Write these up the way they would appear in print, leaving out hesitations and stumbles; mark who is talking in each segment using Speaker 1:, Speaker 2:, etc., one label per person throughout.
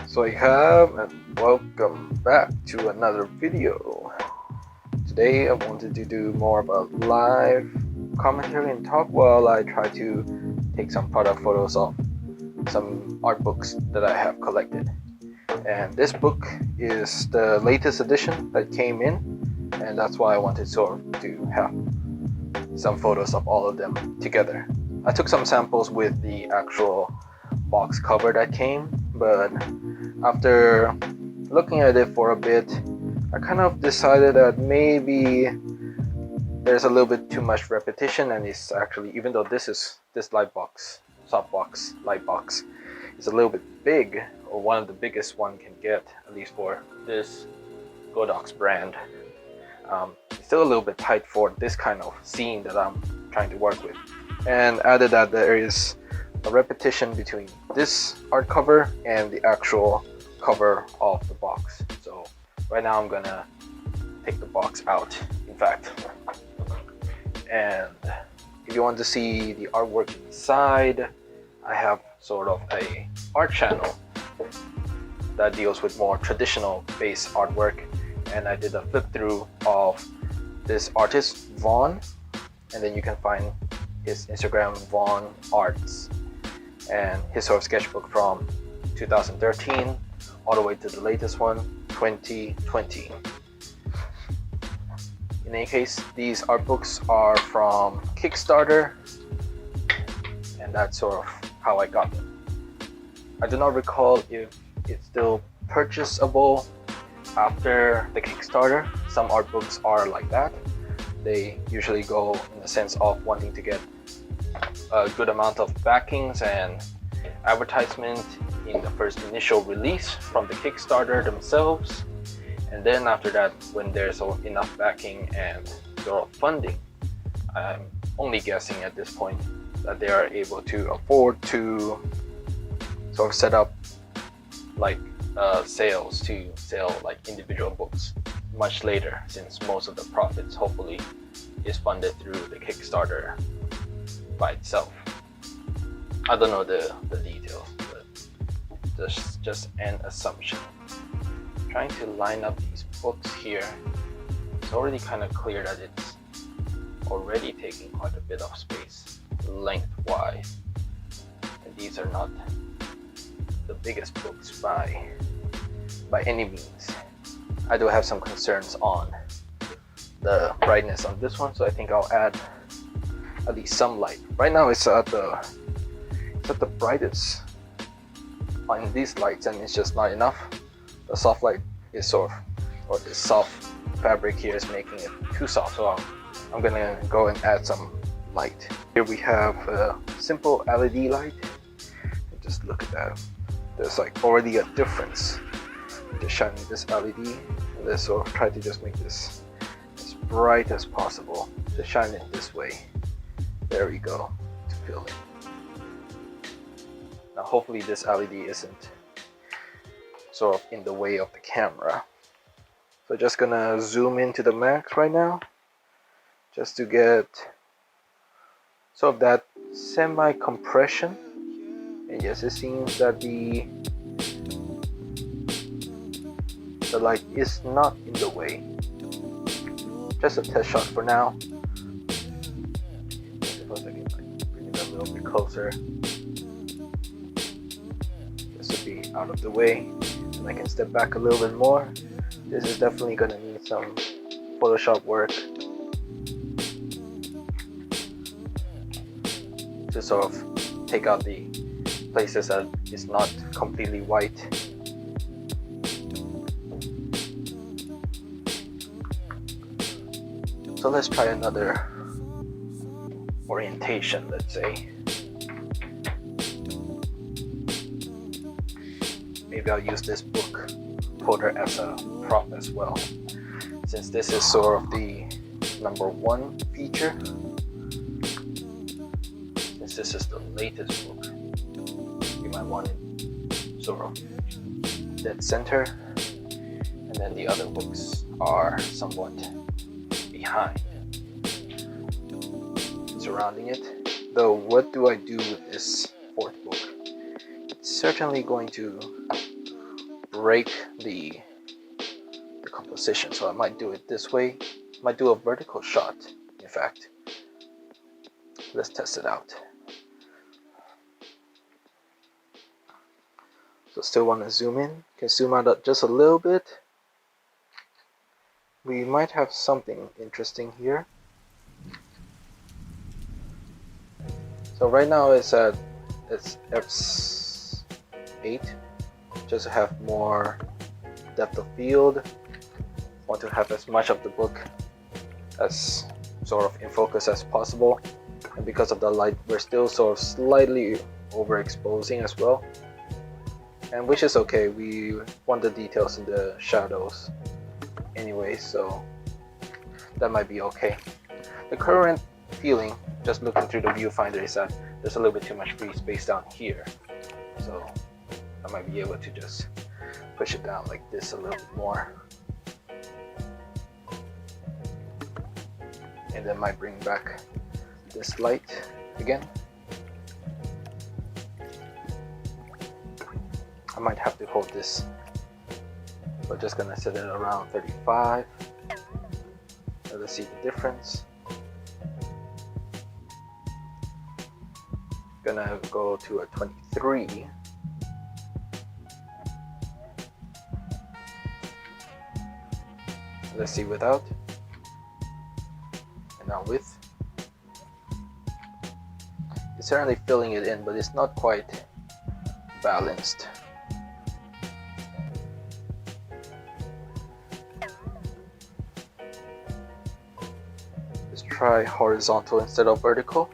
Speaker 1: So I have, and welcome back to another video. Today I wanted to do more about live commentary and talk while I try to take some product photos of some art books that I have collected. And this book is the latest edition that came in, and that's why I wanted sort of to have some photos of all of them together. I took some samples with the actual box cover that came, but after looking at it for a bit, I kind of decided that maybe there's a little bit too much repetition, and it's actually, even though this light box, softbox light box, is a little bit big, or one of the biggest one can get, at least for this GODOX brand. It's still a little bit tight for this kind of scene that I'm trying to work with. And added that there is a repetition between this art cover and the actual cover of the box. So right now I'm gonna take the box out, in fact. And if you want to see the artwork inside, I have sort of a art channel that deals with more traditional based artwork, and I did a flip through of this artist Vaughn, and then you can find his Instagram, Vaughn Arts, and his sort of sketchbook from 2013 all the way to the latest one, 2020. In any case, these art books are from Kickstarter, and that's sort of how I got them. I do not recall if it's still purchasable after the Kickstarter. Some art books are like that. They usually go in the sense of wanting to get a good amount of backings and advertisement in the first initial release from the Kickstarter themselves, and then after that, when there's enough backing and sort of funding, I'm only guessing at this point that they are able to afford to sort of set up like sales to sell like individual books much later, since most of the profits hopefully is funded through the Kickstarter by itself. I don't know the details, but just an assumption. Trying to line up these books here, it's already kind of clear that it's already taking quite a bit of space lengthwise, and these are not the biggest books by any means. I do have some concerns on the brightness on this one, so I think I'll add at least some light. Right now it's at the brightest on these lights, and it's just not enough. The soft light is sort of, or the soft fabric here is making it too soft, so I'm gonna go and add some light. Here we have a simple LED light, and just look at that. There's like already a difference. Just shining this LED, and let's sort of try to just make this as bright as possible. Just shine it this way. There we go, to fill it. Now hopefully this LED isn't sort of in the way of the camera. So just gonna zoom into the max right now, just to get sort of that semi-compression. And yes, it seems that the light is not in the way. Just a test shot for now. Suppose I can bring it a little bit closer, just to be out of the way, and I can step back a little bit more. This is definitely gonna need some Photoshop work to sort of take out the places that is not completely white. So let's try another orientation, let's say. Maybe I'll use this book holder as a prop as well, since this is sort of the #1 feature. Since this is the latest book, you might want it sort of dead center, and then the other books are somewhat behind, surrounding it. Though what do I do with this fourth book? It's certainly going to break the composition, so I might do it this way. Might do a vertical shot, in fact. Let's test it out. So still want to zoom in. Can zoom out just a little bit. We might have something interesting here. So right now it's Eps2, just to have more depth of field. Want to have as much of the book as sort of in focus as possible, and because of the light we're still sort of slightly overexposing as well, and which is okay. We want the details in the shadows anyway, so that might be okay. The current feeling just looking through the viewfinder is that there's a little bit too much free space down here, so I might be able to just push it down like this a little bit more, and then might bring back this light again. I might have to hold this. We're just gonna set it around 35. Let's see the difference. Gonna go to a 23. Let's see without. And now with. It's certainly filling it in, but it's not quite balanced. Let's try horizontal instead of vertical.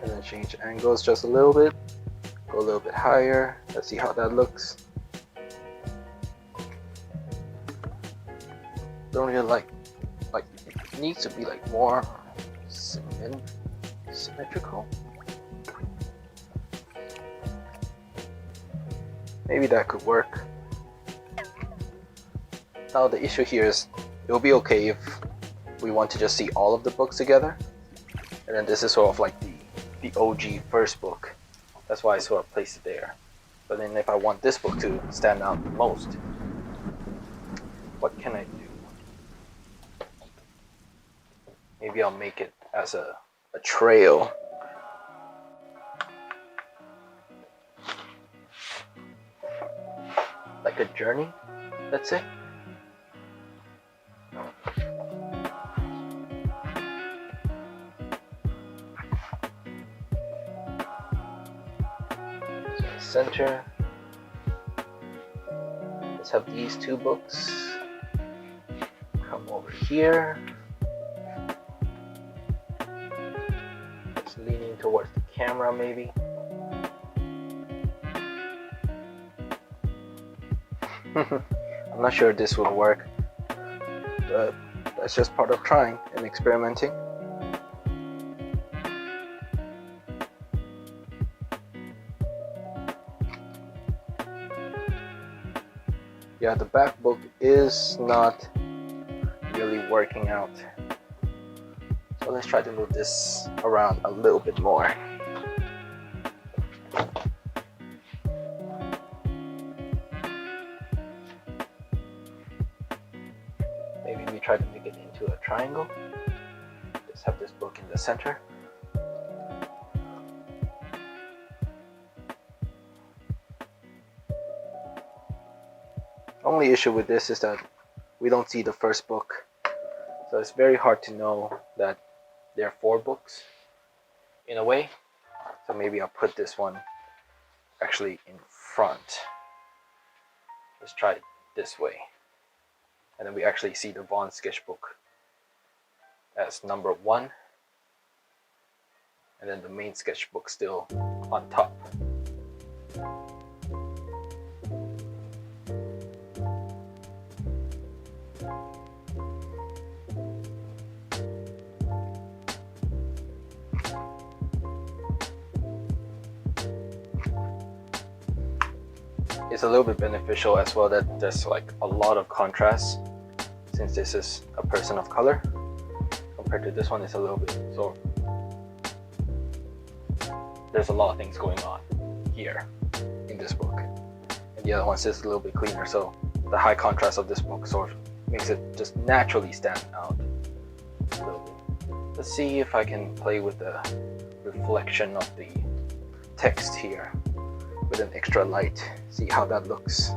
Speaker 1: And then change angles just a little bit. Go a little bit higher. Let's see how that looks. Don't really like it needs to be like more symmetrical. Maybe that could work. Now the issue here is it will be okay if we want to just see all of the books together, and then this is sort of like the OG first book. That's why I sort of placed it there. But then if I want this book to stand out the most, what can I do? Maybe I'll make it as a trail. Like a journey, let's say. So center. Let's have these two books come over here. It's leaning towards the camera maybe. I'm not sure this will work, but that's just part of trying and experimenting. Yeah, the back book is not really working out. So let's try to move this around a little bit more. Maybe we try to make it into a triangle. Just have this book in the center. Only issue with this is that we don't see the first book, so it's very hard to know that there are 4 books in a way. So maybe I'll put this one actually in front. Let's try it this way, and then we actually see the Vaughn sketchbook as number 1, and then the main sketchbook still on top. It's a little bit beneficial as well that there's like a lot of contrast, since this is a person of color compared to this one, it's a little bit, so there's a lot of things going on here in this book, and the other one's just a little bit cleaner, so the high contrast of this book sort of makes it just naturally stand out a little bit. Let's see if I can play with the reflection of the text here with an extra light, see how that looks.